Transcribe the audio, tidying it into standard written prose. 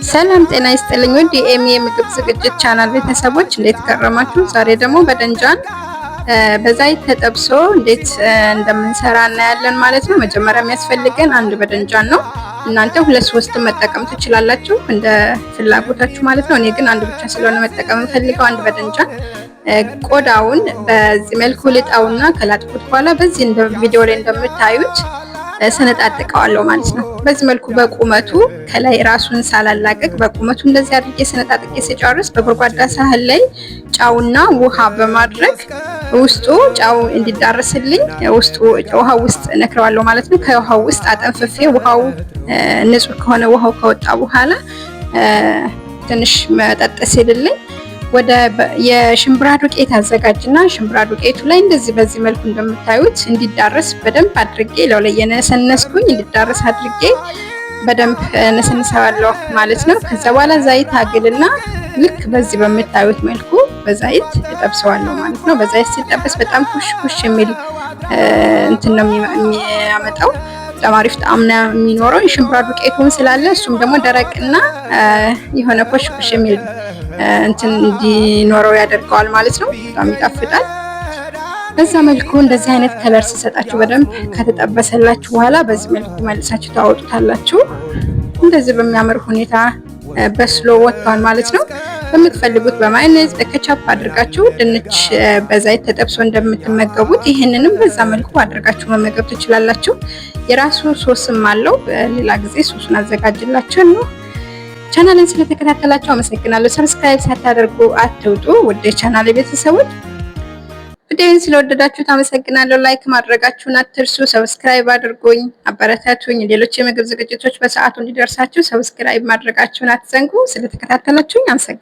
ሰላም ጤና ይስጥልኝ ውድ የኤሚ የምግብ ዝግጅት ቻናል ቤተሰቦች እንዴት ከረማችሁ? ዛሬ ደግሞ በደንጃን በዛይት ተጠብሶ እንዴት እንደምንሰራ እናያለን ማለት ነው። መጀመሪያ የሚያስፈልገን አንድ በደንጃን ነው። እናንተ ሁለት ሶስት መጠቀም ትችላላችሁ እንደ ፍላጎታችሁ ማለት ነው። እኔ ግን አንድ ብቻ ስለሆነ መጠቀም ፈልገው አንድ በደንጃን ቆዳውን በዚህ መልኩ ልጣውና ከላጥኩት በኋላ በዚህ እንደ ቪዲዮ ላይ እንደምታዩት ሰነጣጥቀዋለሁ ማለት ነው። በዚህ መልኩ በቁመቱ ከላይ ራሱን ሳላላቀቅ በቁመቱ እንደዚህ አድርጌ ሰነጣጥቄ ሲጨርስ በጎድጓዳ ሳህን ላይ ጫውና ውሃ በማድረግ ውስጡ ጫው እንዲዳረስልኝ ውሃ ውስጥ ነክረዋለሁ ማለት ነው። ከውሃው ውስጥ አጠንፍፌ ውሃው ንጹህ ከሆነ ውሃው ከወጣ በኋላ ትንሽ መጠጥ ሲልልኝ ወደ የሽምብራ ዱቄት አዘጋጅና ሽምብራ ዱቄቱ ላይ እንደዚህ በዚህ መልኩ እንደምታዩት እንዲዳረስ በደንብ አድርጌ ላይ የነሰነስኩኝ እንዲዳረስ አድርጌ በደንብ ነሰንሰዋለሁ ማለት ነው። ከዛ በኋላ ዘይት አግልና ልክ በዚህ በምታዩት መልኩ በዛይት እጠብሰዋለሁ ማለት ነው። በዛይት ሲጠበስ በጣም ኩሽ የሚል እንትን ነው የሚያመጣው። በጣም አሪፍ ጣዕም ነው የሚኖረው የሽምብራ ዱቄቱን ስላለ እሱም ደግሞ ደረቅና የሆነ ኩሽ የሚል እንትን እንዲኖረው ያደርገዋል ማለት ነው። በጣም ይጣፍጣል። በዛ መልኩ እንደዚህ አይነት ከለር ሲሰጣችሁ በደንብ ከተጠበሰላችሁ በኋላ በዚህ መልኩ መልሳችሁ ታወጡታላችሁ። እንደዚህ በሚያምር ሁኔታ በስሎ ወጥቷል ማለት ነው። በምትፈልጉት በማይነዝ በከቻፕ አድርጋችሁ ድንች በዛይት ተጠብሶ እንደምትመገቡት ይሄንንም በዛ መልኩ አድርጋችሁ መመገብ ትችላላችሁ። የራሱ ሶስም አለው። ሌላ ጊዜ ሶሱን አዘጋጅላችሁ ነው። ቻናልን ስለተከታተላችሁ አመሰግናለሁ። ሰብስክራይብ ሳታደርጉ አትውጡ ውድ የቻናሌ ቤተሰቦች። ቪዲዮውን ስለወደዳችሁት አመሰግናለሁ። ላይክ ማድረጋችሁን አትርሱ። ሰብስክራይብ አድርጉኝ፣ አበረታቱኝ። ሌሎች የምግብ ዝግጅቶች በሰዓቱ እንዲደርሳችሁ ሰብስክራይብ ማድረጋችሁን አትዘንጉ። ስለተከታተላችሁኝ አመሰግናለሁ።